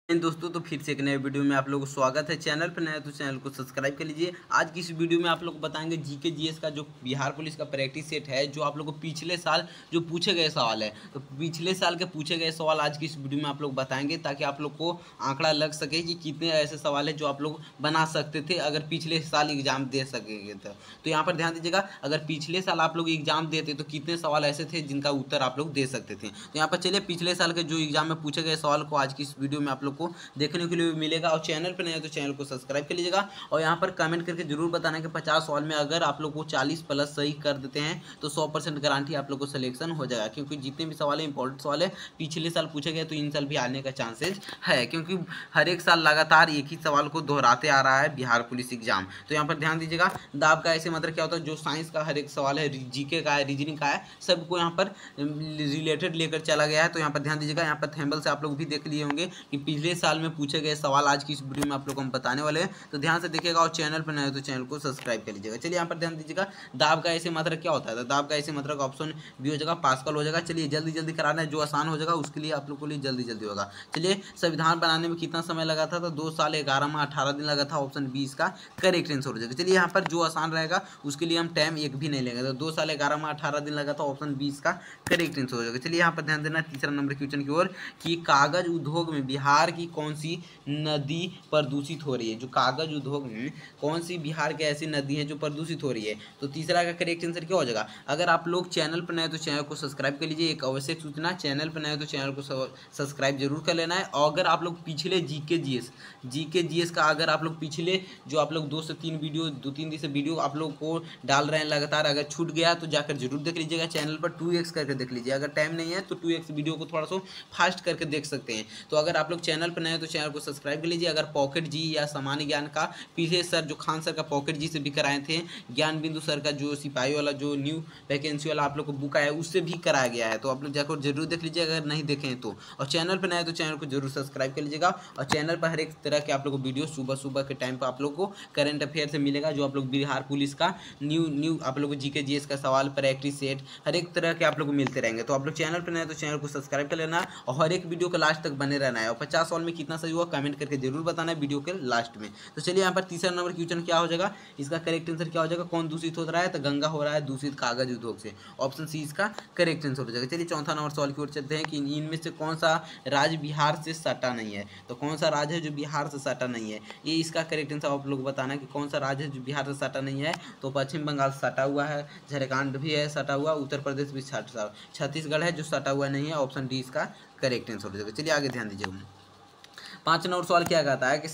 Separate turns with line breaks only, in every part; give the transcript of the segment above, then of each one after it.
दोस्तों, तो फिर से एक नए वीडियो में आप लोगों को स्वागत है। चैनल पर नया है तो चैनल को सब्सक्राइब कर लीजिए। आज की इस वीडियो में आप लोग को बताएंगे जीके जीएस का जो बिहार पुलिस का प्रैक्टिस सेट है, जो आप लोग को पिछले साल जो पूछे गए सवाल है, तो पिछले साल के पूछे गए सवाल आज की इस वीडियो में आप लोग बताएंगे, ताकि आप लोग को आंकड़ा लग सके कि कितने ऐसे सवाल है जो आप लोग बना सकते थे अगर पिछले साल एग्जाम दे सकेंगे। तो यहाँ पर ध्यान दीजिएगा, अगर पिछले साल आप लोग एग्जाम देते तो कितने सवाल ऐसे थे जिनका उत्तर आप लोग दे सकते थे। तो यहाँ पर चलिए, पिछले साल के जो एग्जाम में पूछे गए सवाल को आज की इस वीडियो में आप लोग को देखने के लिए मिलेगा। और चैनल पर नए हैं तो चैनल को सब्सक्राइब कर लीजिएगा। और यहाँ पर कमेंट करके जरूर बताना कि 50 सवाल में अगर आप लोग को 40 प्लस सही कर देते हैं तो 100% गारंटी आप लोग को सिलेक्शन हो जाएगा। क्योंकि जितने भी सवाल है इंपॉर्टेंट सवाल है, पिछले साल पूछे गए तो इन साल भी आने का चांसेस है, क्योंकि हर एक साल लगातार एक ही सवाल को दोहराते आ रहा है बिहार पुलिस एग्जाम। तो यहाँ पर ध्यान दीजिएगा, दाब का ऐसे मतलब क्या होता है, जो साइंस का हर एक सवाल है, जीके का है, रीजनिंग का है, सबको यहाँ पर रिलेटेड लेकर चला गया है। तो यहाँ पर ध्यान दीजिएगा, यहाँ पर थैम्बल से आप लोग भी देख लिए होंगे कि पिछले साल में पूछे गए सवाल आज की इस वीडियो में आप लोग को हम बताने वाले हैं। तो ध्यान से देखिएगा और चैनल पर नए हो तो चैनल को सब्सक्राइब कर लीजिएगा। चलिए यहाँ पर ध्यान दीजिएगा, दाब का ऐसे मात्रा क्या होता है। तो दाब का ऐसे मात्रा का ऑप्शन बी हो जाएगा, पास्कल हो जाएगा। चलिए जल्दी जल्दी कराना है, जो आसान हो जाएगा उसके लिए आप लोग को लिए जल्दी जल्दी होगा। चलिए, संविधान बनाने में कितना समय लगा था, तो 2 साल 11 माह 18 दिन लगा था। ऑप्शन 20 का करेक्ट आंसर हो जाएगा। चलिए यहाँ पर जो आसान रहेगा उसके लिए हम टाइम एक भी नहीं लेंगे, तो 2 साल 11 माह 18 दिन लगा था। ऑप्शन 20 का करेक्ट आंसर हो जाएगा। चलिए यहाँ पर ध्यान देना, तीसरा नंबर क्वेश्चन की ओर, कि कागज उद्योग में बिहार की कौन सी नदी प्रदूषित हो रही है। जो कागज उद्योग में कौन सी बिहार की ऐसी नदी है जो प्रदूषित हो रही है। तो तीसरा का करेक्ट आंसर क्या हो जाएगा। अगर आप लोग चैनल पर नए तो चैनल को सब्सक्राइब कर लीजिए। एक आवश्यक सूचना, चैनल पर नए तो चैनल को सब्सक्राइब जरूर कर लेना है। और अगर आप लोग पिछले जीके जीएस का अगर आप लोग पिछले जो आप लोग 2 से 3 वीडियो 2-3 दिन से वीडियो आप लोग को डाल रहे हैं लगातार, अगर छूट गया तो जाकर जरूर देख लीजिएगा। चैनल पर 2x करके देख लीजिए। अगर टाइम नहीं है तो 2x वीडियो को थोड़ा सा फास्ट करके देख सकते हैं। तो अगर आप लोग चैनल पर नए हैं तो चैनल को सब्सक्राइब कर लीजिए। अगर पॉकेट जी या सामान्य ज्ञान का पीछे सर जो खान सर का पॉकेट जी से भी कराए थे, ज्ञान बिंदु सर का जो सिपाही वाला जो न्यू वैकेंसी वाला आप लोग को बुक आया उससे भी कराया गया है, तो आप लोग जाकर जरूर देख लीजिए अगर नहीं देखें तो। और चैनल पर नए तो चैनल को जरूर सब्सक्राइब कर लीजिएगा। और चैनल पर हर एक तरह के आप लोग को वीडियो सुबह सुबह के टाइम पर आप लोग को करंट अफेयर से मिलेगा, जो आप लोग बिहार पुलिस का न्यू आप लोग को जीके जीएस का सवाल, प्रैक्टिस सेट, हर एक तरह के आप लोग को मिलते रहेंगे। तो आप लोग चैनल पर नए तो चैनल को सब्सक्राइब कर लेना और हर एक वीडियो के लास्ट तक बने रहना है। और 50 सवाल में कितना सही हुआ कमेंट करके जरूर बताना है वीडियो के लास्ट में। तो चलिए यहाँ पर तीसरा नंबर क्वेश्चन क्या हो जाएगा, इसका करेक्ट आंसर क्या हो जाएगा। कौन दूषित हो रहा है, तो गंगा हो रहा है दूषित कागज उद्योग से। ऑप्शन सी इसका करेक्ट आंसर हो जाएगा। चलिए चौथा नंबर सवाल की ओर चलते हैं कि इनमें से कौन सा राज्य बिहार से सटा नहीं है। तो कौन सा राज्य है जो बिहार से सटा नहीं है, ये इसका करेक्ट आंसर आप लोग बताना कि कौन सा राज्य है जो बिहार से सटा नहीं है। तो पश्चिम बंगाल सटा हुआ है, झारखंड भी है सटा हुआ, उत्तर प्रदेश भी सटा, छत्तीसगढ़ है जो सटा हुआ नहीं है। ऑप्शन डी इसका करेक्ट आंसर हो जाएगा। चलिए आगे ध्यान दीजिए। 5 नंबर सवाल क्या कहता है कि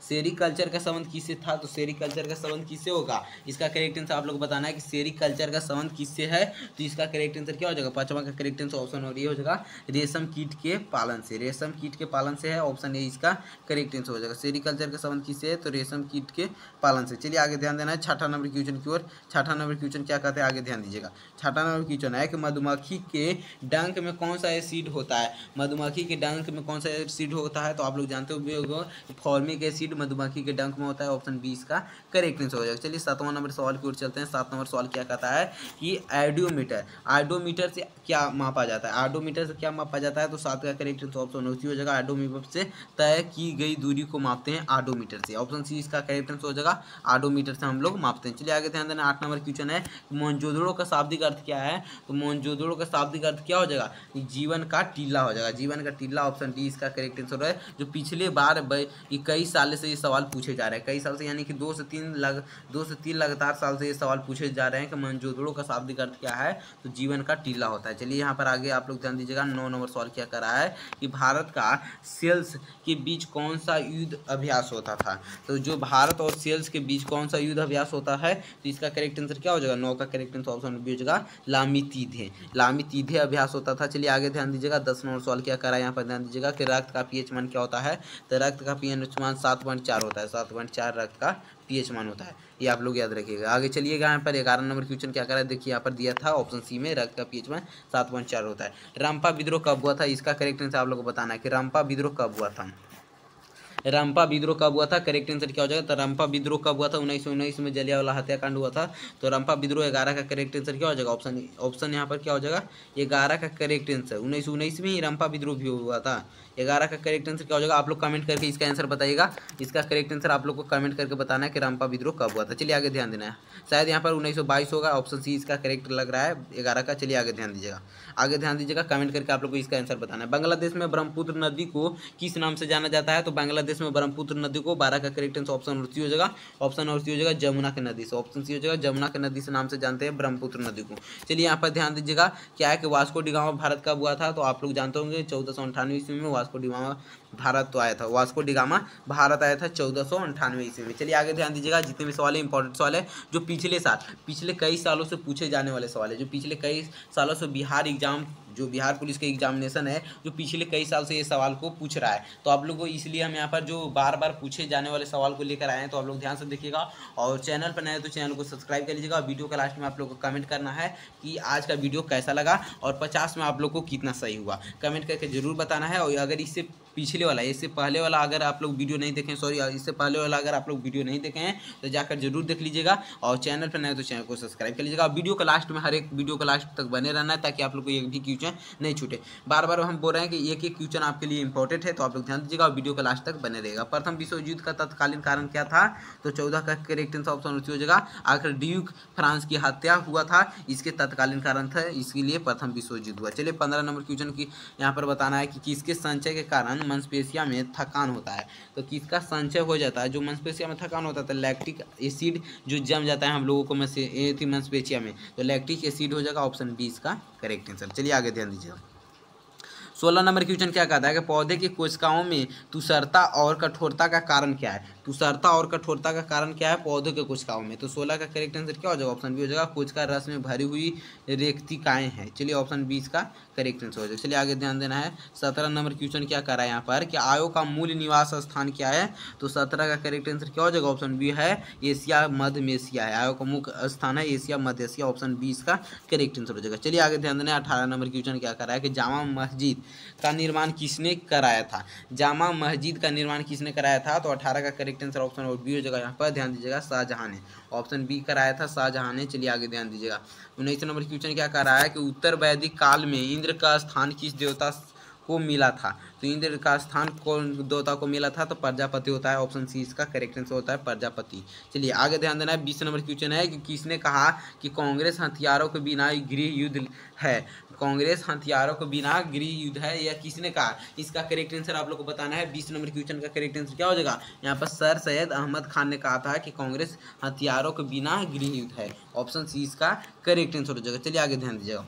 सेरीकल्चर का संबंध किससे था। तो सेरीकल्चर का संबंध किससे होगा, इसका करेक्ट आंसर आप लोग बताना है कि सेरीकल्चर का संबंध किससे है। तो इसका करेक्ट आंसर क्या हो जाएगा, पांचवा का करेक्ट आंसर ऑप्शन और ये हो जाएगा रेशम कीट के पालन से। रेशम कीट के पालन से है, ऑप्शन ए इसका करेक्ट आंसर हो जाएगा। सेरीकल्चर का संबंध किससे है, तो रेशम कीट के पालन से। चलिए आगे ध्यान देना है छठा नंबर क्वेश्चन की ओर। छठा नंबर क्वेश्चन क्या कहते हैं, आगे ध्यान दीजिएगा। छठा नंबर क्वेश्चन है कि मधुमक्खी के डंक में कौन सा एसिड होता है। मधुमक्खी के डंक में कौन सा एसिड होता है, तो आप लोग जानते हो फॉर्मिक एसिड मधुमक्खी के डंक में होता है। ऑप्शन 20 का करेक्ट आंसर हो जाएगा। चलिए 7वां नंबर सवाल की ओर चलते हैं। 7 नंबर सवाल क्या कहता है कि आइडोमीटर से क्या मापा जाता है। आइडोमीटर से क्या मापा जाता है, तो 7 का करेक्ट आंसर ऑप्शन हो जाएगा आइडोमीटर से तय की गई दूरी को मापते हैं आइडोमीटर से। ऑप्शन सी इसका करेक्ट आंसर हो जाएगा आइडोमीटर से हम लोग मापते हैं। चलिए आगे ध्यान देना, 8 नंबर क्वेश्चन है मोहनजोदड़ो का शाब्दिक अर्थ क्या है। तो मोहनजोदड़ो का शाब्दिक अर्थ क्या हो जाएगा, जीवन का टीला हो जाएगा। जीवन का टीला, ऑप्शन डी इसका करेक्ट आंसर है। जो पिछले बार कई साल से ये सवाल पूछे जा रहे हैं, कई साल से यानी कि 2 से 3 लगातार साल से ये सवाल पूछे जा रहे हैं कि मोहनजोदड़ो का शाब्दिक अर्थ क्या है, तो जीवन का टीला होता है। चलिए यहाँ पर आगे आप लोग ध्यान दीजिएगा। 9 नंबर सवाल क्या कर रहा है कि भारत का सेल्स के बीच कौन सा युद्ध अभ्यास होता था। तो जो भारत और सेल्स के बीच कौन सा युद्ध अभ्यास होता है, तो इसका करेक्ट आंसर क्या हो जाएगा, 9 का करेक्ट आंसर ऑप्शन बी हो जाएगा लामीतीधे अभ्यास होता था। चलिए आगे ध्यान दीजिएगा। 10 नंबर सवाल क्या कर रहा है, यहाँ पर ध्यान दीजिएगा कि रक्त का पीएच मान क्या होता है। तो रक्त का पीएच मान 7.4 होता है। 7.4 रक्त का पीएच मान होता है, ये आप लोग याद रखिएगा। आगे चलिएगा, यहाँ पर 11 नंबर क्वेश्चन क्या कर रहा है, देखिए यहाँ पर दिया था ऑप्शन सी में रक्त का पीएच मान 7.4 होता है। रंपा विद्रोह कब हुआ था, इसका करेक्ट आंसर आप लोग को बताना है कि रंपा विद्रोह कब हुआ था। रंपा विद्रोह कब हुआ था? करेक्ट आंसर क्या हो जाएगा? तो रंपा विद्रोह कब हुआ था? 1919 में जलियांवाला हत्याकांड हुआ था। तो रंपा विद्रोह 11 का करेक्ट आंसर क्या हो जाएगा? ऑप्शन यहाँ पर क्या हो जाएगा? 11 का करेक्ट आंसर 1919 में ही रंपा विद्रोह भी हुआ था। 11 का करेक्ट आंसर क्या हो जाएगा? आप लोग कमेंट करके इसका आंसर बताइएगा। इसका करेक्ट आंसर आप लोग को कमेंट करके बताना है कि रंपा विद्रोह कब हुआ था। चलिए आगे ध्यान देना है। शायद यहाँ पर 1922 होगा। ऑप्शन सी इसका करेक्ट लग रहा है 11 का। चलिए आगे ध्यान दीजिएगा। आगे ध्यान दीजिएगा, कमेंट करके आप लोग को इसका आंसर बताना है। बांग्लादेश में ब्रह्मपुत्र नदी को किस नाम से जाना जाता है? तो बांग्लादेश में ब्रह्मपुत्र नदी को 12 का करेक्ट आंसर ऑप्शन सी हो जाएगा। ऑप्शन और सी हो जाएगा जमुना की नदी से। ऑप्शन सी हो जाएगा जमुना की नदी से नाम से जानते हैं ब्रह्मपुत्र नदी को। चलिए यहाँ पर ध्यान दीजिएगा, क्या है कि वास्को डी गामा भारत कब हुआ था? तो आप लोग जानते होंगे 1498 ईस्वी में वास्को डी गामा भारत तो आया था। वास्को डी गामा भारत आया था 1498 ईस्वी में। चलिए आगे ध्यान दीजिएगा, जितने भी सवाल है इंपॉर्टेंट सवाल है, जो पिछले कई सालों से पूछे जाने वाले सवाल है, जो पिछले कई सालों से बिहार एग्जाम, जो बिहार पुलिस का एग्जामिनेशन है, जो पिछले कई साल से ये सवाल को पूछ रहा है। तो आप लोग को इसलिए हम यहाँ पर जो बार बार पूछे जाने वाले सवाल को लेकर आए हैं, तो आप लोग ध्यान से देखिएगा। और चैनल पर नए तो चैनल को सब्सक्राइब कर लीजिएगा। वीडियो के लास्ट में आप लोग को कमेंट करना है कि आज का वीडियो कैसा लगा और 50 में आप लोग को कितना सही हुआ, कमेंट करके जरूर बताना है। और अगर इससे पिछले वाला, इससे पहले वाला अगर आप लोग वीडियो नहीं देखें, इससे पहले वाला अगर आप लोग वीडियो नहीं देखे हैं तो जाकर जरूर देख लीजिएगा। और चैनल पर नए तो चैनल को सब्सक्राइब कर लीजिएगा। वीडियो के लास्ट में, हर एक वीडियो के लास्ट तक बने रहना है, ताकि आप लोग को एक भी क्वेश्चन नहीं छूटे। बार बार हम बोल रहे हैं कि एक एक क्वेश्चन आपके लिए इंपॉर्टेंट है, तो आप लोग ध्यान दीजिएगा और वीडियो के लास्ट तक बने रहेगा। प्रथम विश्व युद्ध का तत्कालीन कारण क्या था? तो 14 का करेक्ट आंसर ऑप्शन हो जाएगा। आखिर ड्यूक फ्रांस की हत्या हुआ था, इसके तत्कालीन कारण था, इसके लिए प्रथम विश्व युद्ध हुआ। चलिए 15 नंबर क्वेश्चन की यहाँ पर बताना है कि किसके संचय के कारण मांसपेशियों में थकान होता है? तो किसका संचय हो जाता है जो मांसपेशियों में थकान होता है? तो लैक्टिक एसिड जो जम जाता है हम लोगों को मांसपेशियों में, तो लैक्टिक एसिड हो जाएगा। ऑप्शन 20 का करेक्ट आंसर। चलिए आगे ध्यान दीजिएगा। 16 नंबर क्वेश्चन क्या कहता है कि पौधे की कोशिकाओं में तुषारता और कठोरता का कारण क्या है? तुषारता और कठोरता का कारण क्या है पौधों के कोशिकाओं में? तो 16 का करेक्ट आंसर क्या हो जाएगा? ऑप्शन बी हो जाएगा, कोशिका रस में भरी हुई रेक्तिकाएं हैं। चलिए ऑप्शन 20 का करेक्ट आंसर हो जाएगा। चलिए आगे ध्यान देना है। 17 नंबर क्वेश्चन क्या कर रहा है यहाँ पर कि आयो का मूल निवास स्थान क्या है? तो 17 का करेक्ट आंसर क्या हो जाएगा? ऑप्शन बी है एशिया मध्य एशिया है। आयो का मुख्य स्थान है एशिया मध्य एशिया। ऑप्शन 20 का करेक्ट आंसर हो जाएगा। चलिए आगे ध्यान देना है। 18 नंबर क्वेश्चन क्या कर रहा है कि जामा मस्जिद का निर्माण किसने कराया था? जामा मस्जिद का निर्माण किसने कराया था? तो 18 का करेक्ट आंसर ऑप्शन और बी हो जाएगा। यहाँ पर ध्यान दीजिएगा, शाहजहां ने। ऑप्शन बी कराया था शाहजहां ने। चलिए आगे ध्यान दीजिएगा। 19 नंबर क्वेश्चन क्या कर रहा है कि उत्तर वैदिक काल में इंद्र का स्थान किस देवता को मिला था? तो इंद्र का स्थान कौन देवता को मिला था? तो प्रजापति होता है। ऑप्शन सी इसका करेक्ट आंसर होता है प्रजापति। चलिए आगे ध्यान देना है। 20 नंबर क्वेश्चन है कि किसने कहा कि कांग्रेस हथियारों के बिना गृह युद्ध है? कांग्रेस हथियारों के बिना गृह युद्ध है, या किसने कहा? इसका करेक्ट आंसर आप लोग को बताना है। 20 नंबर क्वेश्चन का करेक्ट आंसर क्या हो जाएगा? यहाँ पर सर सैयद अहमद खान ने कहा था कि कांग्रेस हथियारों के बिना गृह युद्ध है। ऑप्शन सी इसका करेक्ट आंसर हो जाएगा। चलिए आगे ध्यान दीजिएगा।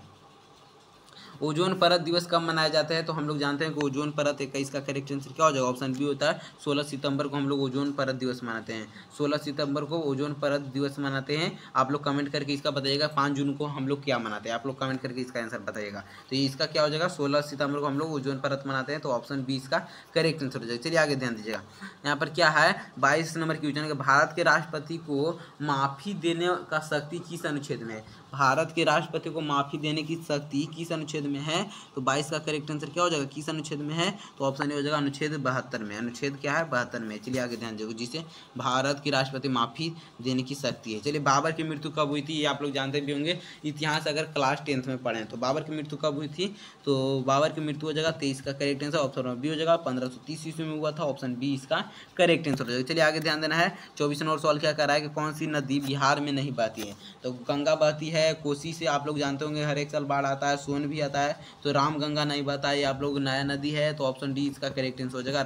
ओजोन परत दिवस कब मनाया जाता है? तो हम लोग जानते हैं कि ओजोन परत 21 का करेक्ट आंसर क्या हो जाएगा? ऑप्शन बी होता है 16 सितंबर को हम लोग ओजोन परत दिवस मनाते हैं। 16 सितंबर को ओजोन परत दिवस मनाते हैं। आप लोग कमेंट करके इसका बताइएगा 5 जून को हम लोग क्या मनाते हैं? आप लोग कमेंट करके इसका आंसर बताइएगा। तो इसका क्या हो जाएगा? 16 सितंबर को हम लोग ओजोन परत मनाते हैं। तो ऑप्शन 20 का करेक्ट आंसर हो जाएगा। चलिए आगे ध्यान दीजिएगा। यहाँ पर क्या है? 22 नंबर क्वेश्चन है, भारत के राष्ट्रपति को माफी देने का शक्ति किस अनुच्छेद में है? भारत के राष्ट्रपति को माफी देने की शक्ति किस अनुच्छेद में है? तो 22 का करेक्ट आंसर क्या हो जाएगा? किस अनुच्छेद में है? तो ऑप्शन ए हो जाएगा अनुच्छेद 72 में। अनुच्छेद क्या है? 72 में। चलिए आगे ध्यान दीजिएगा, जिसे भारत की राष्ट्रपति माफी देने की शक्ति है। चलिए बाबर की मृत्यु कब हुई थी? ये आप लोग जानते भी होंगे, इतिहास अगर क्लास 10th में पढ़े तो। बाबर की मृत्यु कब हुई थी? तो बाबर की मृत्यु हो जाएगा 23 का करेक्ट आंसर। ऑप्शन बी हो जाएगा 1530 ईस्वी में हुआ था। ऑप्शन बी इसका करेक्ट आंसर हो जाएगा। चलिए आगे ध्यान देना है। 24 नंबर सवाल क्या कर रहा है कि कौन सी नदी बिहार में नहीं बहती है? तो गंगा बहती है। कोसी से आप लोग जानते होंगे हर एक साल बाढ़ आता है। सोन भी आता है। तो राम गंगा नहीं बहता है, आप लोग नया नदी है। तो ऑप्शन डी इसका करेक्ट आंसर हो जाएगा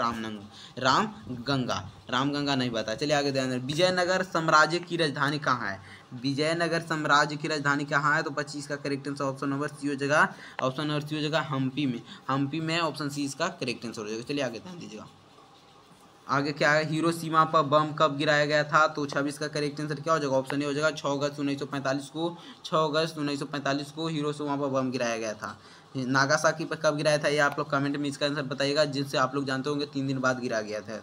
राम गंगा नहीं बहता। चलिए आगे ध्यान दें। विजयनगर साम्राज्य की राजधानी कहाँ है? विजयनगर साम्राज्य की राजधानी कहाँ है? तो 25 का correct answer option number C हो जाएगा। ऑप्शन नंबर सी हो जाएगा हम्पी में। ऑप्शन सी इसका करेक्ट आंसर हो जाएगा। चलिए आगे ध्यान दीजिएगा। आगे क्या है? हिरोशिमा पर बम कब गिराया गया था? तो 26 का करेक्ट आंसर क्या हो जाएगा? ऑप्शन ए हो जाएगा 6 अगस्त 1945 को। 6 अगस्त 1945 को हिरोशिमा पर बम गिराया गया था। नागासाकी पर कब गिराया था? ये आप लोग कमेंट में इसका आंसर बताइएगा, जिनसे आप लोग जानते होंगे 3 दिन बाद गिरा गया था।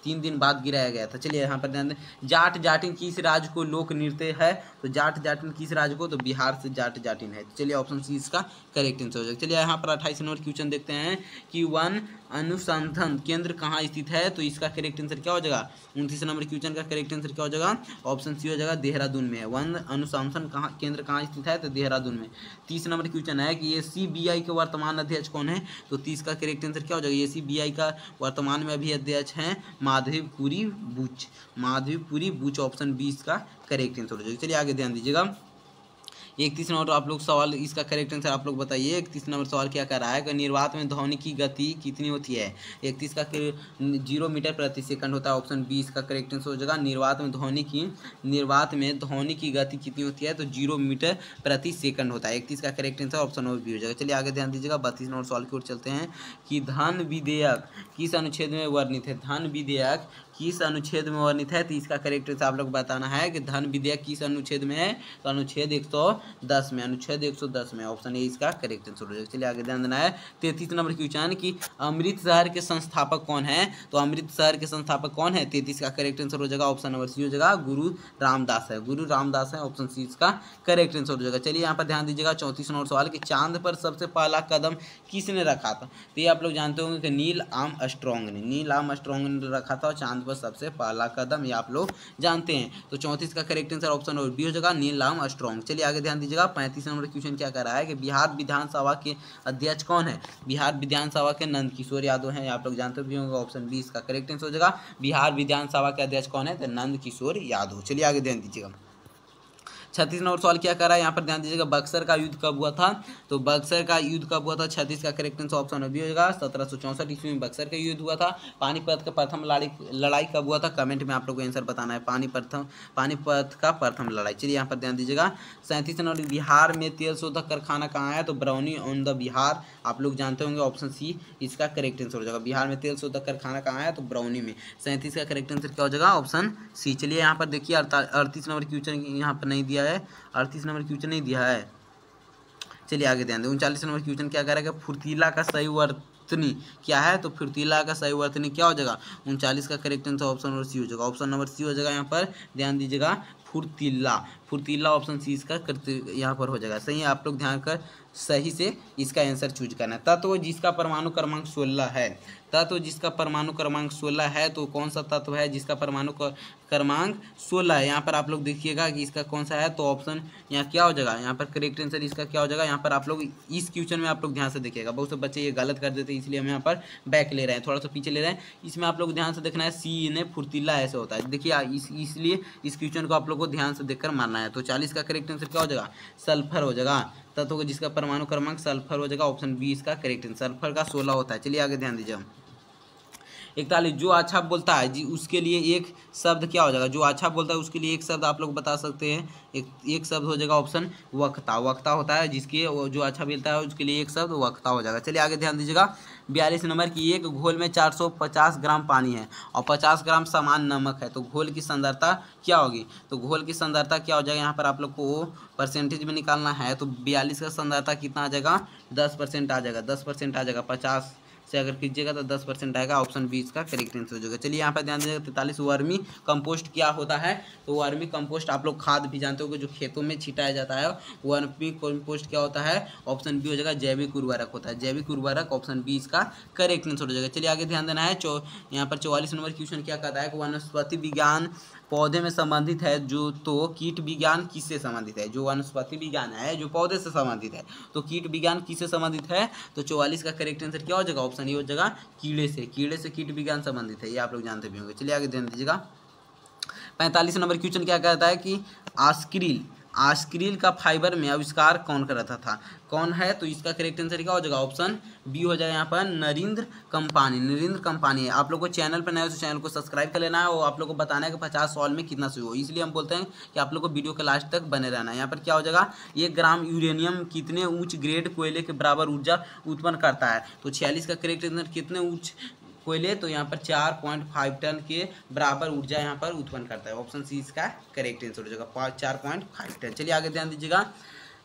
3 दिन बाद गिराया गया था। चलिए यहाँ पर ध्यान दें, जाट जाटिन किस राज्य को लोक नृत्य है, तो जाट जाटिन किस राज्य को, तो बिहार से जाट जाटिन है। चलिए ऑप्शन सी इसका करेक्ट आंसर हो जाएगा। चलिए यहाँ पर 28 नंबर क्वेश्चन देखते हैं कि वन अनुसंधान केंद्र कहाँ स्थित है, तो इसका करेक्ट आंसर क्या हो जाएगा। 29 नंबर क्वेश्चन का करेक्ट आंसर क्या हो जाएगा, ऑप्शन सी हो जाएगा देहरादून में है। वन अनुसंधान केंद्र कहाँ स्थित है, तो देहरादून में। 30 नंबर क्वेश्चन है कि SBI के वर्तमान अध्यक्ष कौन है, तो 30 का करेक्ट आंसर क्या हो जाएगा। SBI का वर्तमान में अभी अध्यक्ष हैं माधवीपुरी बुच, माधवीपुरी बुच, ऑप्शन 20 का करेक्ट आंसर हो जाएगा। चलिए आगे ध्यान दीजिएगा। 31 नंबर आप लोग सवाल, इसका करेक्ट आंसर आप लोग बताइए। 31 नंबर सवाल क्या कर रहा है कि निर्वात में ध्वनि की गति कितनी होती है। 31 का 0 मीटर प्रति सेकंड होता है, ऑप्शन 20 का करेक्ट आंसर हो जाएगा। निर्वात में ध्वनि की गति कितनी होती है, तो 0 मीटर प्रति सेकंड होता है। 31 का करेक्ट आंसर ऑप्शन बी हो जाएगा। चलिए आगे ध्यान दीजिएगा। 32 नंबर सवाल की ओर चलते हैं कि धन विधेयक किस अनुच्छेद में वर्णित है। धन विधेयक किस अनुच्छेद में वर्णित है, तो इसका करेक्ट आंसर आप लोग बताना है कि धन विधेयक किस अनुच्छेद में है, तो अनुच्छेद 110 में, अनुच्छेद 110 में, ऑप्शन ए इसका करेक्ट आंसर हो जाएगा। चलिए आगे ध्यान देना है। 33 नंबर क्वेश्चन कि अमृतसर के संस्थापक कौन है, तो अमृतसर के संस्थापक कौन है। 33 का करेक्ट आंसर हो जाएगा, ऑप्शन नंबर सी हो जाएगा गुरु रामदास है, गुरु रामदास है, ऑप्शन सी इसका करेक्ट आंसर हो जाएगा। चलिए यहाँ पर ध्यान दीजिएगा। 34 नंबर सवाल कि चांद पर सबसे पहला कदम किसने रखा था, तो ये आप लोग जानते होंगे कि नील आर्मस्ट्रांग ने, नील आर्मस्ट्रांग ने रखा था चांद पर सबसे पहला कदम, ये आप लोग जानते हैं। तो 34 का correct answer option number B हो जाएगा नील आर्मस्ट्रांग। चलिए आगे ध्यान दीजिएगा। 35 नंबर क्वेश्चन क्या कर रहा है कि बिहार विधानसभा के अध्यक्ष कौन है। बिहार विधानसभा के नंद किशोर यादव हैं, आप लोग जानते भी होंगे, ऑप्शन 20 का करेक्ट आंसर हो जाएगा। बिहार विधानसभा के अध्यक्ष कौन है, तो नंद किशोर यादव। चलिए आगे ध्यान दीजिएगा। 36 नंबर सवाल क्या कर रहा है, यहाँ पर ध्यान दीजिएगा। बक्सर का युद्ध कब हुआ था, तो बक्सर का युद्ध कब हुआ था। 36 का करेक्ट आंसर ऑप्शन बी हो जाएगा। 1764 ईस्वी में बक्सर का युद्ध हुआ था। पानीपत का प्रथम लड़ाई कब हुआ था, कमेंट में आप लोग को आंसर बताना है। पानीपत का प्रथम लड़ाई। चलिए यहाँ पर ध्यान दीजिएगा। 37 नंबर बिहार में तेल शोधक कारखाना कहाँ है, तो बरौनी ऑन द बिहार, आप लोग जानते होंगे, ऑप्शन सी इसका करेक्ट आंसर हो जाएगा। बिहार में तेल शोधक कारखाना कहाँ है, तो बरौनी में। 37 का करेक्ट आंसर क्या हो जाएगा, ऑप्शन सी। चलिए यहाँ पर देखिए 38 नंबर क्वेश्चन यहाँ पर नहीं दिया है, 38 नंबर क्वेश्चन नहीं दिया है। चलिए आगे ध्यान दें। 39 नंबर क्वेश्चन क्या करेगा, फुर्तीला का सही वर्तनी क्या है, तो फुर्तीला का सही वर्तनी क्या हो जाएगा। 39 का correct answer option number C हो जाएगा। ऑप्शन नंबर सी हो जाएगा। यहाँ पर ध्यान दीजिएगा, फुर्तीला ऑप्शन सी इसका यहाँ पर हो जाएगा। सही है, आप लोग ध्यान कर सही से इसका आंसर चूज करना है। तत्व जिसका परमाणु क्रमांक 16 है, तत्व जिसका परमाणु क्रमांक 16 है, तो कौन सा तत्व है जिसका परमाणु क्रमांक 16 है। यहाँ पर आप लोग देखिएगा कि इसका कौन सा है, तो ऑप्शन यहाँ क्या हो जाएगा, यहाँ पर करेक्ट आंसर इसका क्या हो जाएगा। यहाँ पर आप लोग इस क्वेश्चन में आप लोग ध्यान से देखिएगा, बहुत से बच्चे ये गलत कर देते हैं, इसलिए हम यहाँ पर बैक ले रहे हैं, थोड़ा सा पीछे ले रहे हैं। इसमें आप लोग ध्यान से देखना है, सी ने फुर्तीला ऐसे होता है, देखिए इसलिए इस क्वेश्चन को आप लोग को ध्यान से देखकर मानना है। तो 40 का करेक्ट आंसर क्या हो जाएगा, सल्फर हो जाएगा। तत्व जिसका परमाणु क्रमांक सल्फर हो जाएगा, ऑप्शन 20 का करेक्ट आंसर। सल्फर का 16 होता है। चलिए आगे ध्यान दीजिए। 41 जो अच्छा बोलता है जी उसके लिए एक शब्द क्या हो जाएगा, जो अच्छा बोलता है उसके लिए एक शब्द आप लोग बता सकते हैं। एक शब्द हो जाएगा ऑप्शन वक्ता, वक्ता होता है जिसके जो अच्छा बोलता है उसके लिए एक शब्द वक्ता हो जाएगा। चलिए आगे ध्यान दीजिएगा। 42 नंबर की एक घोल में 450 ग्राम पानी है और 50 ग्राम समान नमक है, तो घोल की सांद्रता क्या होगी। तो घोल की सांद्रता क्या हो जाएगा, यहाँ पर आप लोग को परसेंटेज में निकालना है। तो 42 का सांद्रता कितना आ जाएगा, 10% आ जाएगा, 10% आ जाएगा। 50 से अगर कीजिएगा तो 10% आएगा, ऑप्शन 20 का करेक्ट आंसर हो जाएगा। चलिए यहाँ पर ध्यान दीजिएगा। 43 वर्मी कंपोस्ट क्या होता है, तो वर्मी कंपोस्ट आप लोग खाद भी जानते हो जो खेतों में छिटाया जाता है, वर्मी कंपोस्ट क्या होता है, ऑप्शन बी हो जाएगा, जैविक उर्वरक होता है। जैविक उर्वरक ऑप्शन 20 का करेक्ट आंसर हो जाएगा। चलिए आगे ध्यान देना है। यहाँ पर 44 नंबर क्वेश्चन क्या कहता है कि वनस्पति विज्ञान पौधे में संबंधित है, जो तो कीट विज्ञान किससे संबंधित है। जो वनस्पति विज्ञान है जो पौधे से संबंधित है, तो कीट विज्ञान किससे संबंधित है। तो 44 का करेक्ट आंसर क्या हो जाएगा, ऑप्शन ये हो जाएगा, कीड़े से। कीड़े से कीट विज्ञान संबंधित है, ये आप लोग जानते भी होंगे। चलिए आगे ध्यान दीजिएगा। 45 नंबर क्वेश्चन क्या कहता है कि आस्क्रिल का फाइबर में आविष्कार कौन कर रहा था, कौन है, तो इसका करेक्ट आंसर क्या हो जाएगा, ऑप्शन बी हो जाएगा। यहाँ पर नरेंद्र कंपानी है। आप लोग को चैनल पर नए हो तो चैनल को सब्सक्राइब कर लेना है और आप लोग को बताना है कि 50 सवाल में कितना सही हो, इसलिए हम बोलते हैं कि आप लोग को वीडियो के लास्ट तक बने रहना है। यहाँ पर क्या हो जाएगा, 1 ग्राम यूरेनियम कितने उच्च ग्रेड कोयले के बराबर ऊर्जा उत्पन्न करता है। तो 46 का करेक्ट आंसर कितने उच्च कोयले, तो यहाँ पर 4.5 टन के बराबर ऊर्जा यहाँ पर उत्पन्न करता है, ऑप्शन सी इसका करेक्ट आंसर हो जाएगा, 4.5 टन। चलिए आगे ध्यान दीजिएगा।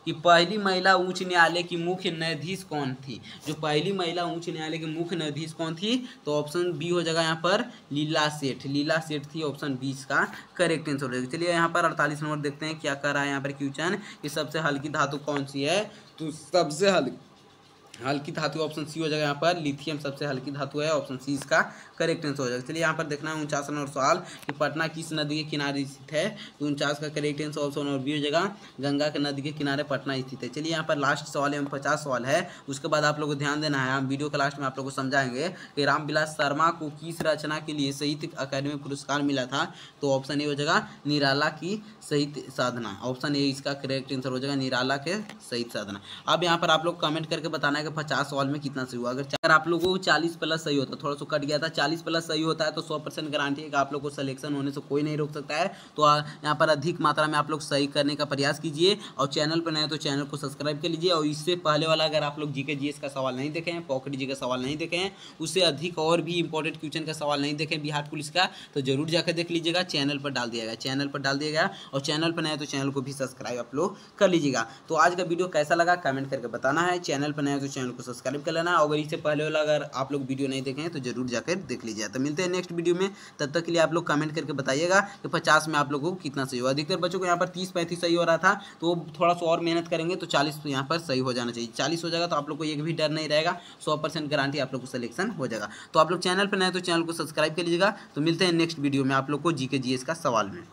कि पहली महिला उच्च न्यायालय की मुख्य न्यायाधीश कौन थी। जो पहली महिला उच्च न्यायालय की मुख्य न्यायाधीश कौन थी, तो ऑप्शन बी हो जाएगा यहाँ पर लीला सेठ। लीला सेठ थी, ऑप्शन बी इसका करेक्ट आंसर हो जाएगा। चलिए यहाँ पर 48 नंबर देखते हैं क्या कर रहा है यहाँ पर क्वेश्चन कि सबसे हल्की धातु कौन सी है। तो सबसे हल्की धातु ऑप्शन सी हो जाएगा यहाँ पर लिथियम सबसे हल्की धातु है, ऑप्शन सी इसका करेक्ट आंसर हो जाएगा। चलिए यहाँ पर देखना है 49 नंबर सवाल कि पटना किस नदी के किनारे स्थित है। तो 49 का correct answer option number B हो जाएगा, गंगा के नदी के किनारे पटना स्थित है। चलिए यहाँ पर लास्ट सवाल है 50 सवाल है, उसके बाद आप लोग को ध्यान देना है। हम वीडियो के लास्ट में आप लोग को समझाएंगे कि रामविलास शर्मा को किस रचना के लिए साहित्य अकादमी पुरस्कार मिला था। तो ऑप्शन ए हो जाएगा निराला की साहित्य साधना, ऑप्शन ए इसका करेक्ट आंसर हो जाएगा निराला के साहित्य साधना। अब यहाँ पर आप लोग कमेंट करके बताना है कि 50 सवाल में कितना सही हुआ। अगर आप लोगों को 40 प्लस सही होता, थोड़ा सा कट गया था, 40 प्लस सही होता है तो 100% गारंटी है कि आप लोग को सिलेक्शन होने से कोई नहीं रोक सकता है। तो यहाँ पर अधिक मात्रा में आप लोग सही करने का प्रयास कीजिए और चैनल पर नए तो चैनल को सब्सक्राइब कर लीजिए। और इससे पहले वाला अगर आप लोग जीके जीएस का सवाल नहीं देखे हैं, पॉकेट जी का सवाल नहीं देखे हैं, उससे अधिक और भी इंपॉर्टेंट क्वेश्चन का सवाल नहीं देखें बिहार पुलिस का, तो जरूर जाकर देख लीजिएगा। चैनल पर डाल दिया गया, चैनल पर डाल दिया गया, और चैनल पर नए तो चैनल को भी सब्सक्राइब आप लोग कर लीजिएगा। तो आज का वीडियो कैसा लगा कमेंट करके बताना है। चैनल पर नए तो चैनल को सब्सक्राइब कर लेना। अगर इससे पहले वाला अगर आप लोग वीडियो नहीं देखे हैं तो जरूर जाकर देख लीजिए। तो मिलते हैं नेक्स्ट वीडियो में, तब तक के लिए आप लोग कमेंट करके बताइएगा कि 50 में आप लोगों को कितना सही हो। अधिकतर बच्चों को यहाँ पर 30-35 सही हो रहा था, तो थोड़ा सा और मेहनत करेंगे तो 40 तो यहाँ पर सही हो जाना चाहिए। 40 हो जाएगा तो आप लोग को एक भी डर नहीं रहेगा, 100% गारंटी आप लोग को सिलेक्शन हो जाएगा। तो आप लोग चैनल पर नए तो चैनल को सब्सक्राइब कर लीजिएगा। तो मिलते हैं नेक्स्ट वीडियो में आप लोग को जीके जीएस का सवाल में।